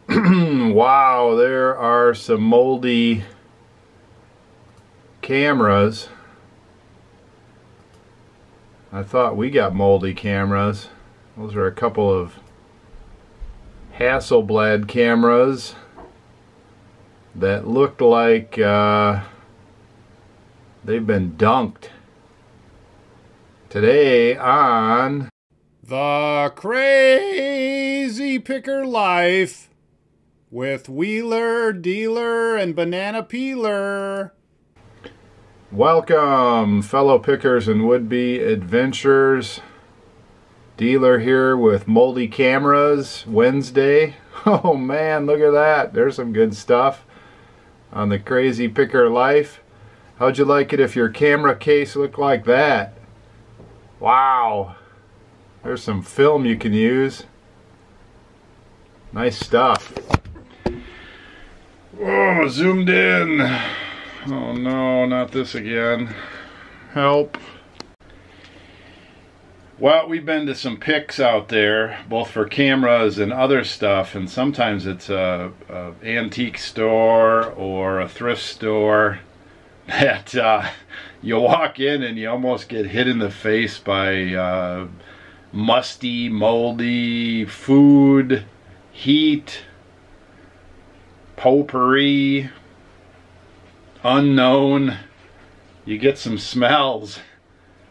Wow, there are some Moldy cameras. I thought we got Moldy cameras. Those are a couple of Hasselblad cameras that looked like they've been dunked. Today on The Crazy Picker Life with Wheeler, Dealer, and Banana Peeler. Welcome, fellow pickers and would-be adventurers. Dealer here with Moldy cameras Wednesday. Oh man, look at that. There's some good stuff on The Crazy Picker Life. How'd you like it if your camera case looked like that? Wow. There's some film you can use. Nice stuff. Oh, zoomed in. Oh no, not this again. Help. Well, we've been to some picks out there, both for cameras and other stuff, and sometimes it's a antique store or a thrift store that you walk in and you almost get hit in the face by musty, moldy food, heat, potpourri, unknown. You get some smells.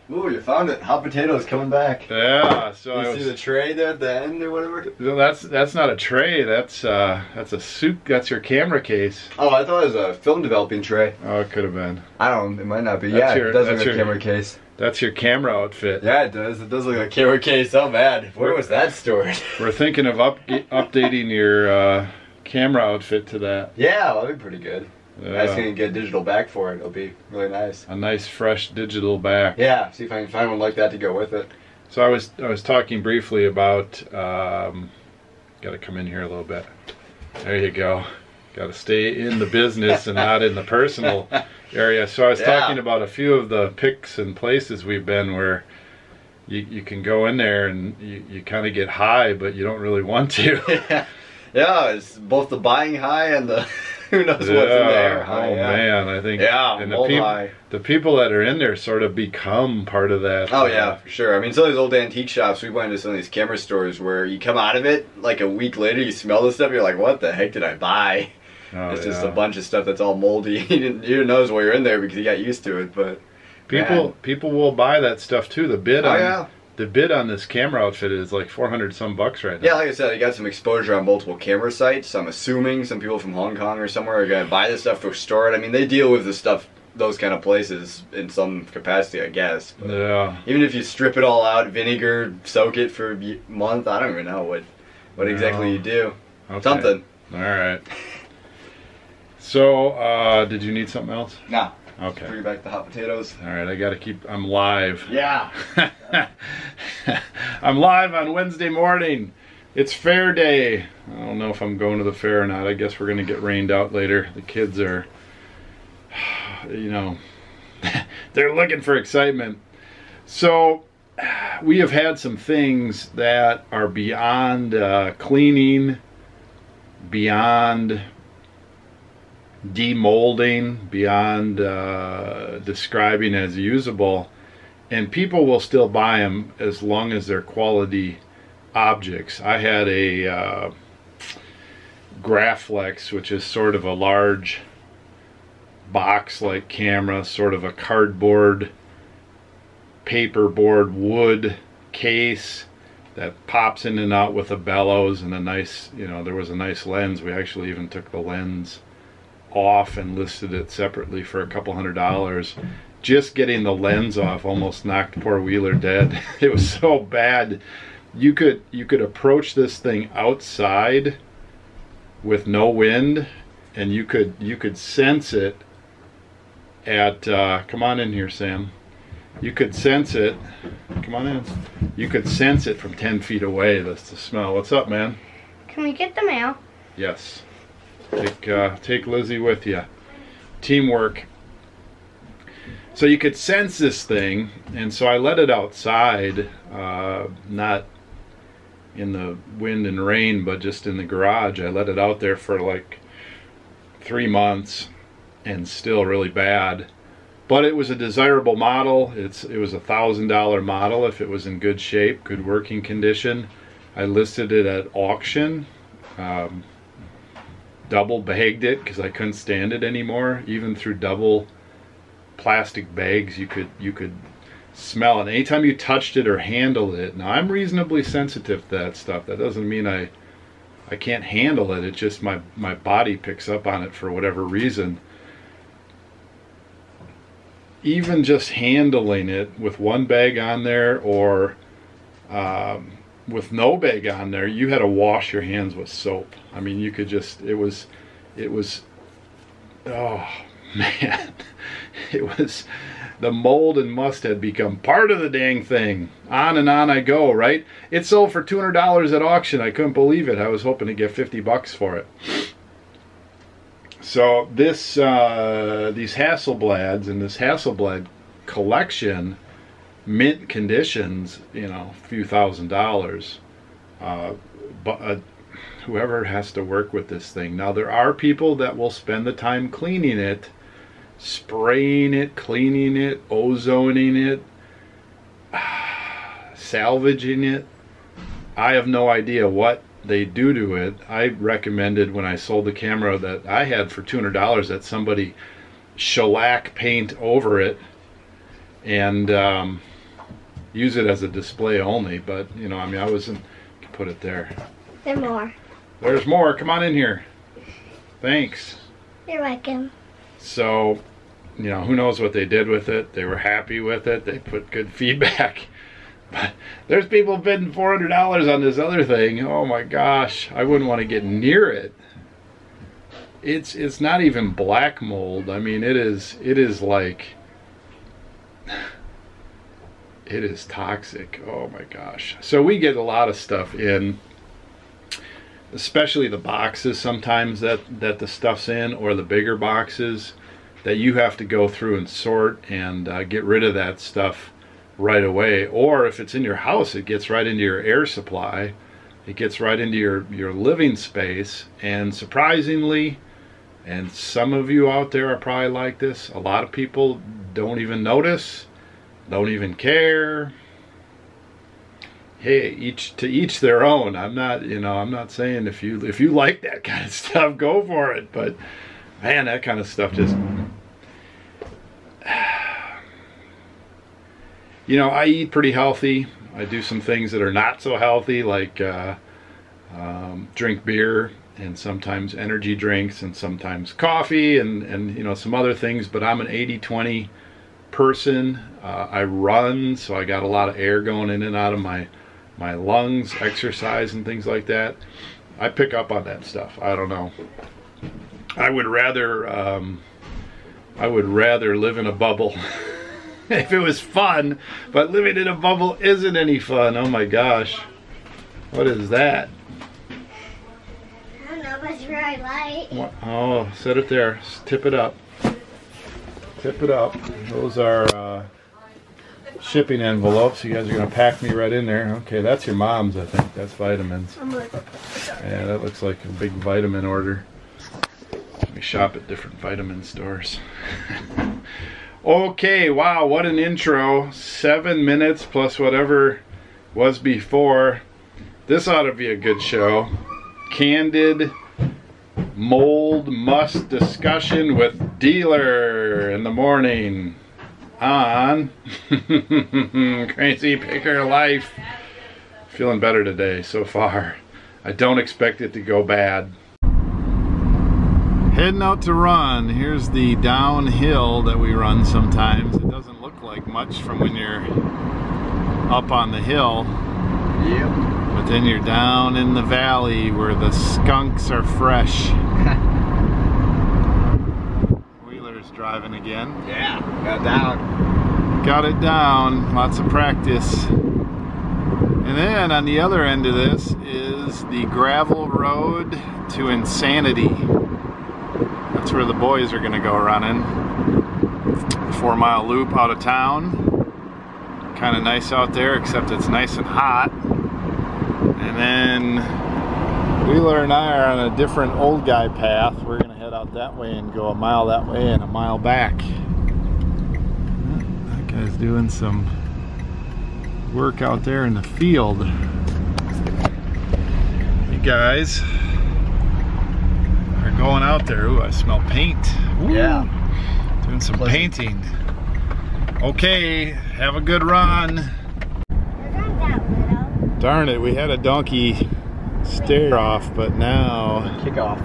Ooh, you found it. Hot potatoes coming back. Yeah, so you see the tray there at the end or whatever? That's not a tray. That's a soup. That's your camera case. Oh, I thought it was a film developing tray. Oh, it could have been. I don't. It might not be. Yeah, it does look like a camera case. That's your camera outfit. Yeah, it does. It does look like a camera case. So bad. Where was that stored? We're thinking of updating your camera outfit to that. Yeah, well, that'd be pretty good. Yeah. I was gonna get a digital back for it. It'll be really nice. A nice fresh digital back. Yeah, see if I can find one like that to go with it. So I was talking briefly about got to come in here a little bit. There you go. Got to stay in the business and not in the personal area. So I was talking about a few of the picks and places we've been where you can go in there and you kind of get high, but you don't really want to. Yeah, it's both the buying high and the who knows what's in there high. Oh man, I think and the people that are in there sort of become part of that. Oh yeah, for sure. I mean, some of these old antique shops, we went to some of these camera stores where you come out of it like a week later, you smell this stuff, you're like, what the heck did I buy? Oh, it's just a bunch of stuff that's all moldy. You didn't notice while you're in there because you got used to it. But people will buy that stuff too. The bid on this camera outfit is like 400 some bucks right now. Yeah, like I said, I got some exposure on multiple camera sites. I'm assuming some people from Hong Kong or somewhere are going to buy this stuff to store it. I mean, they deal with this stuff, those kind of places in some capacity, I guess. But yeah. Even if you strip it all out, vinegar, soak it for a month, I don't even know what exactly you do. Okay. Something. All right. So, did you need something else? No. Okay. Bring back the hot potatoes. All right, I got to keep. I'm live. Yeah. I'm live on Wednesday morning. It's fair day. I don't know if I'm going to the fair or not. I guess we're going to get rained out later. The kids are, you know, they're looking for excitement. So we have had some things that are beyond cleaning, beyond demolding, beyond describing as usable, and people will still buy them as long as they're quality objects. I had a Graflex, which is sort of a large box-like camera, sort of a cardboard, paperboard, wood case that pops in and out with a bellows and a nice, you know, there was a nice lens. We actually even took the lens off and listed it separately for a couple $100. Just getting the lens off almost knocked poor Wheeler dead. It was so bad. You could approach this thing outside with no wind, and you could sense it at come on in here, Sam. You could sense it. Come on in. You could sense it from 10 feet away. That's the smell. What's up, man? Can we get the mail? Yes. Take Lizzie with you. Teamwork. So you could sense this thing, and so I let it outside, not in the wind and rain, but just in the garage. I let it out there for like 3 months and still really bad. But it was a desirable model. It was $1,000 model if it was in good shape, good working condition. I listed it at auction. Double bagged it because I couldn't stand it anymore. Even through double plastic bags, you could smell it. Anytime you touched it or handled it. Now I'm reasonably sensitive to that stuff. That doesn't mean I can't handle it. It's just my body picks up on it for whatever reason. Even just handling it with one bag on there or with no bag on there, you had to wash your hands with soap. I mean, you could just, it was, oh man, it was, the mold and must had become part of the dang thing. On and on I go, right? It sold for $200 at auction. I couldn't believe it. I was hoping to get 50 bucks for it. So this, these Hasselblads and this Hasselblad collection, mint conditions, you know, a few $1,000s. But whoever has to work with this thing. Now there are people that will spend the time cleaning it, spraying it, cleaning it, ozoning it, salvaging it. I have no idea what they do to it. I recommended when I sold the camera that I had for $200 that somebody shellac paint over it and use it as a display only. But you know, I mean, I wasn't put it there. There's more. There's more. Come on in here. Thanks. You're welcome. So, you know, who knows what they did with it. They were happy with it. They put good feedback. But there's people bidding $400 on this other thing. Oh my gosh, I wouldn't want to get near it. It's not even black mold. I mean, it is like, it is toxic. Oh my gosh. So we get a lot of stuff in, especially the boxes sometimes that the stuff's in, or the bigger boxes that you have to go through and sort and get rid of that stuff right away. Or if it's in your house, it gets right into your air supply. It gets right into your living space. And surprisingly, and some of you out there are probably like this, a lot of people don't even notice, don't even care. Hey, to each their own. I'm not, you know, I'm not saying if you like that kind of stuff, go for it. But man, that kind of stuff just, you know, I eat pretty healthy. I do some things that are not so healthy, like drink beer and sometimes energy drinks and sometimes coffee and you know, some other things. But I'm an 80-20 person. I run, so I got a lot of air going in and out of my lungs, exercise and things like that. I pick up on that stuff. I don't know. I would rather live in a bubble if it was fun, but living in a bubble isn't any fun. Oh my gosh. What is that? I don't know, but it's very light. What? Oh, set it there. Tip it up. Tip it up. Those are shipping envelopes. You guys are going to pack me right in there. Okay, that's your mom's, I think. That's vitamins. Yeah, that looks like a big vitamin order. We shop at different vitamin stores. Okay, wow, what an intro. 7 minutes plus whatever was before. This ought to be a good show. Candid mold must discussion with dealer in the morning on Crazy Picker Life. Feeling better today so far. I don't expect it to go bad. Heading out to run. Here's the downhill that we run sometimes. It doesn't look like much from when you're up on the hill. Yep. But then you're down in the valley where the skunks are fresh. Wheeler's driving again. Yeah, got down. Got it down. Lots of practice. And then on the other end of this is the gravel road to Insanity. That's where the boys are gonna go running. 4-mile loop out of town. Kind of nice out there, except it's nice and hot. And then Wheeler and I are on a different old guy path. We're gonna head out that way and go a mile that way and a mile back. That guy's doing some work out there in the field. You guys are going out there. Ooh, I smell paint. Ooh, yeah. Doing some painting. Okay, have a good run. Darn it, we had a donkey stare off, but now kick off.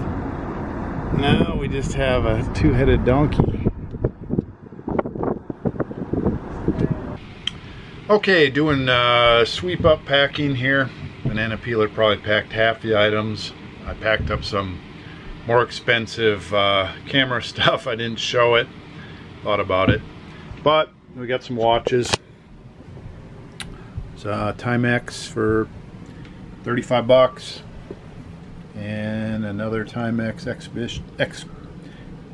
Now we just have a two-headed donkey. Okay, doing sweep up packing here. Banana Peeler probably packed half the items. I packed up some more expensive camera stuff. I didn't show it, thought about it. But we got some watches. It's Timex for 35 bucks. And another Timex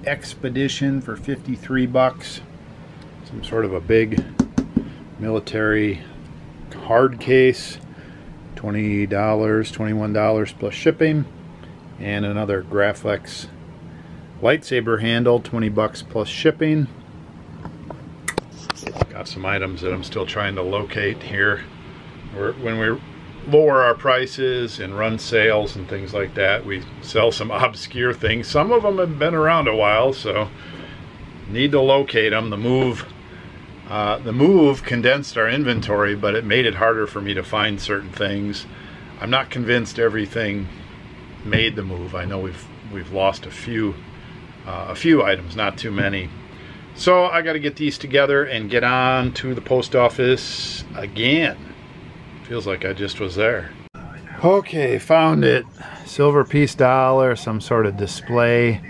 Expedition for 53 bucks. Some sort of a big military hard case. $20, $21 plus shipping. And another Graflex lightsaber handle, 20 bucks plus shipping. Got some items that I'm still trying to locate here. When we lower our prices and run sales and things like that, we sell some obscure things. Some of them have been around a while, so need to locate them. The move condensed our inventory, but it made it harder for me to find certain things. I'm not convinced everything made the move. I know we've lost a few items, not too many. So I got to get these together and get on to the post office again. Feels like I just was there. Okay, found it. Silver piece dollar, some sort of display,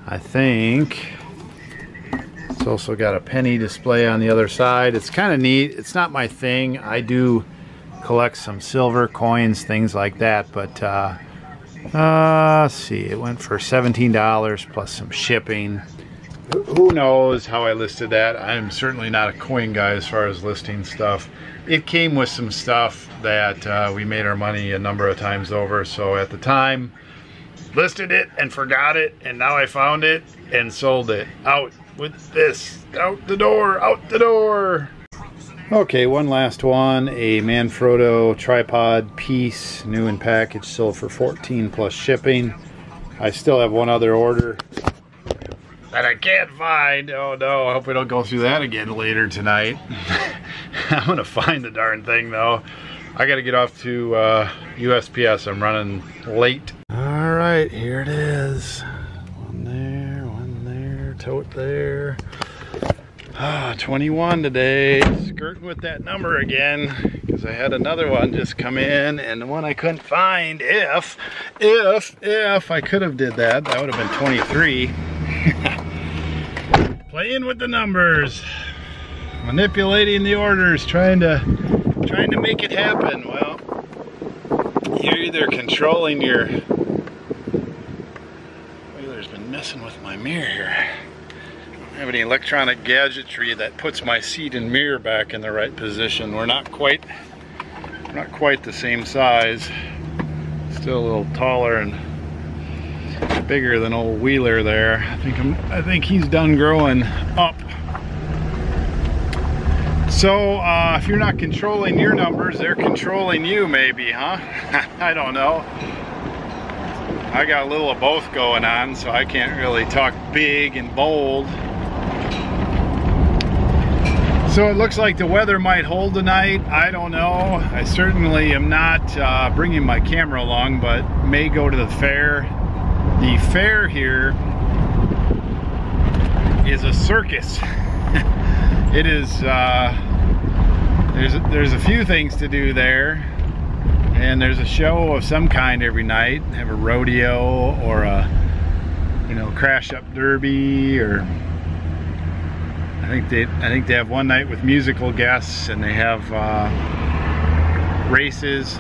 I think. It's also got a penny display on the other side. It's kind of neat. It's not my thing. I do collect some silver coins, things like that, but let's see, it went for $17 plus some shipping. Who knows how I listed that? I'm certainly not a coin guy as far as listing stuff. It came with some stuff that we made our money a number of times over, so at the time listed it and forgot it, and now I found it and sold it. Out with this, out the door, out the door. Okay, one last one, a Manfrotto tripod piece, new in package, sold for $14 plus shipping. I still have one other order that I can't find. Oh no, I hope we don't go through that again later tonight. I'm gonna find the darn thing though. I gotta get off to USPS. I'm running late. All right, here it is. One there, tote there. 21 today. Skirting with that number again because I had another one just come in, and the one I couldn't find. If I could have did that, that would have been 23. Playing with the numbers, manipulating the orders, trying to make it happen. Well, you're either controlling your. Wheeler's been messing with my mirror here. I don't have any electronic gadgetry that puts my seat and mirror back in the right position. We're not quite the same size. Still a little taller and bigger than old Wheeler there. I think he's done growing up. So if you're not controlling your numbers, they're controlling you maybe, huh? I don't know. I got a little of both going on, so I can't really talk big and bold. So it looks like the weather might hold tonight. I don't know. I certainly am not bringing my camera along, but may go to the fair. The fair here is a circus. It is, there's a few things to do there, and there's a show of some kind every night. They have a rodeo or a, crash up derby, or I think they have one night with musical guests, and they have races.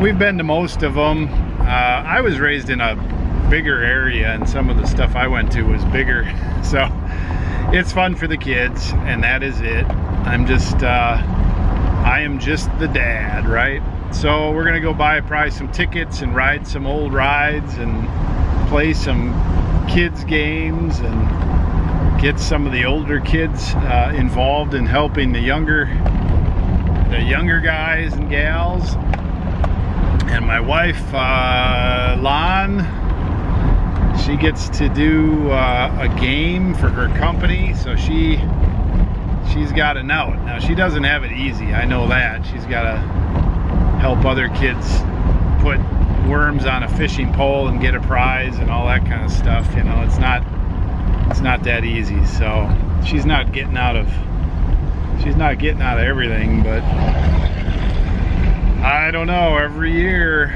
We've been to most of them. I was raised in a bigger area, and some of the stuff I went to was bigger, so it's fun for the kids, and that is it. I am just the dad, right? So we're gonna go buy probably some tickets and ride some old rides and play some kids games and get some of the older kids involved in helping the younger guys and gals. And my wife, Lon, she gets to do a game for her company, so she's got a note. Now she doesn't have it easy, I know that. She's got to help other kids put worms on a fishing pole and get a prize and all that kind of stuff. You know, it's not that easy. So she's not getting out of everything, but I don't know, every year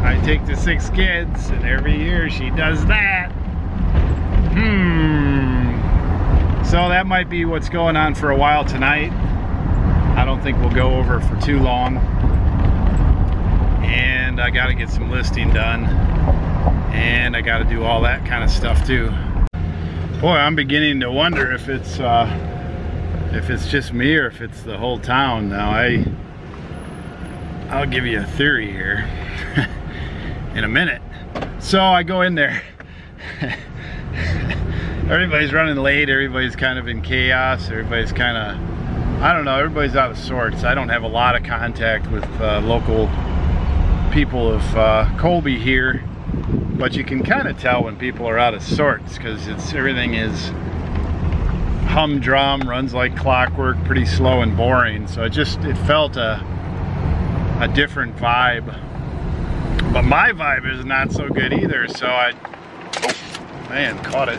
I take the 6 kids and every year she does that. So that might be what's going on for a while tonight. I don't think we'll go over for too long. And I gotta get some listing done. And I gotta do all that kind of stuff too. Boy, I'm beginning to wonder if it's just me or if it's the whole town now. I'll give you a theory here in a minute. So I go in there. Everybody's running late, everybody's kind of in chaos, everybody's kind of, I don't know, everybody's out of sorts. I don't have a lot of contact with local people of Colby here, but you can kind of tell when people are out of sorts because everything is humdrum, runs like clockwork, pretty slow and boring. So it felt a different vibe. But my vibe is not so good either, so man, caught it.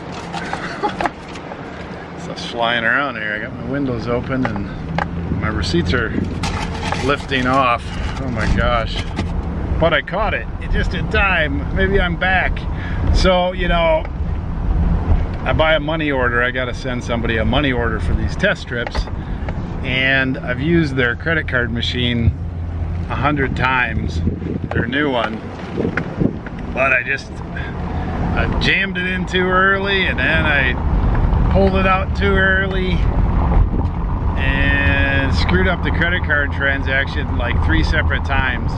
Stuff's flying around here. I got my windows open and my receipts are lifting off. Oh my gosh. But I caught it. It just in time. Maybe I'm back. So, you know, I buy a money order. I gotta send somebody a money order for these test strips. And I've used their credit card machine 100 times, their new one. But I jammed it in too early, and then I pulled it out too early and screwed up the credit card transaction like 3 separate times.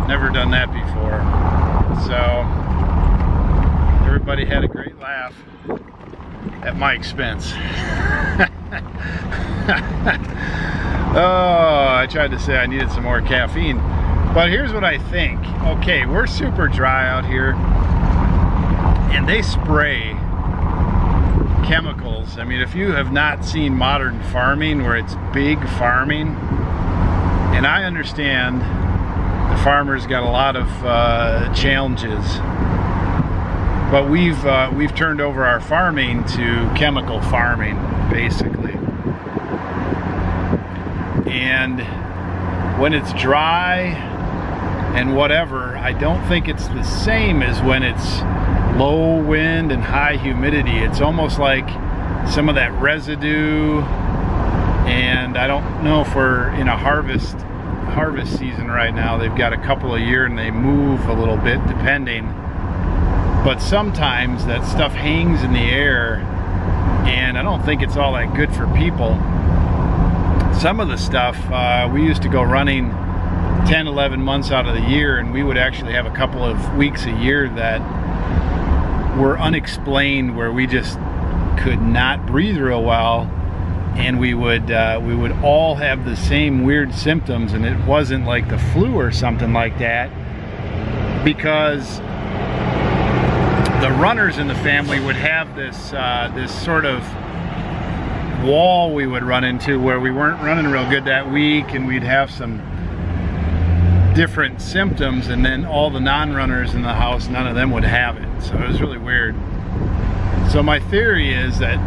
Never done that before. So everybody had a great laugh at my expense. Oh, I tried to say I needed some more caffeine, but here's what I think. Okay, we're super dry out here, and they spray chemicals. I mean, if you have not seen modern farming where it's big farming, and I understand the farmers got a lot of challenges, but we've turned over our farming to chemical farming, basically. And when it's dry and whatever, I don't think it's the same as when it's low wind and high humidity. It's almost like some of that residue, and I don't know if we're in a harvest season right now. They've got a couple a year and they move a little bit depending, but sometimes that stuff hangs in the air, and I don't think it's all that good for people. Some of the stuff, we used to go running 10, 11 months out of the year, and we would actually have a couple of weeks a year that were unexplained, where we just could not breathe real well, and we would all have the same weird symptoms, and it wasn't like the flu or something like that, because the runners in the family would have this this sort of wall we would run into where we weren't running real good that week, and we'd have some different symptoms, and then all the non-runners in the house, none of them would have it. So it was really weird. So my theory is that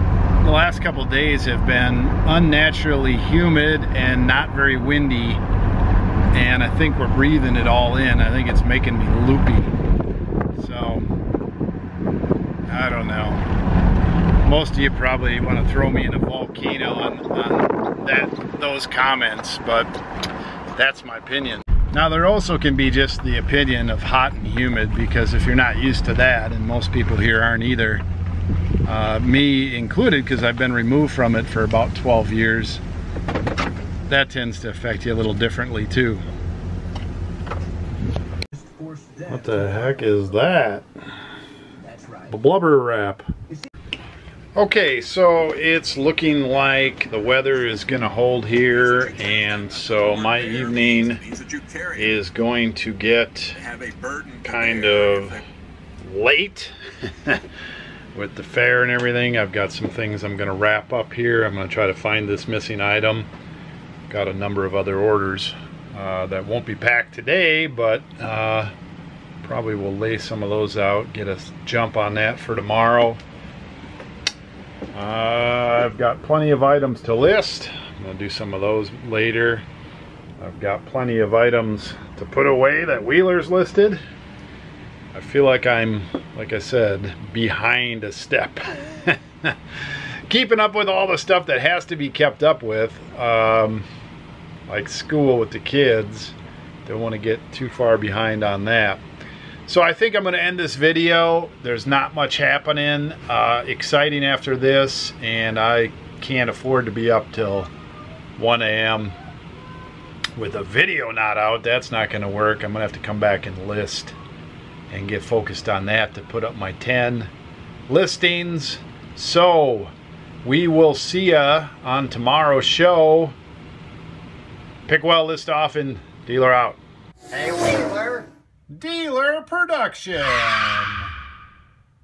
the last couple days have been unnaturally humid and not very windy, and I think we're breathing it all in. I think it's making me loopy. So I don't know. Most of you probably want to throw me in a volcano on those comments, but that's my opinion. Now, there also can be just the opinion of hot and humid, because if you're not used to that, and most people here aren't either, me included, because I've been removed from it for about 12 years, that tends to affect you a little differently too. What the heck is that? A blubber wrap. Okay, so it's looking like the weather is going to hold here, and so my evening is going to get kind of late with the fair and everything. I've got some things I'm going to wrap up here. I'm going to try to find this missing item. Got a number of other orders that won't be packed today, but probably will lay some of those out, get a jump on that for tomorrow. I've got plenty of items to list. I'm going to do some of those later. I've got plenty of items to put away that Wheeler's listed. I feel like I'm, like I said, behind a step. Keeping up with all the stuff that has to be kept up with, like school with the kids. Don't want to get too far behind on that. So I think I'm going to end this video. There's not much happening exciting after this, and I can't afford to be up till 1 a.m. with a video not out. That's not going to work. I'm going to have to come back and list and get focused on that to put up my 10 listings. So we will see ya on tomorrow's show. Pick well, list off, and dealer out. Hey, Wheeler. Dealer Production.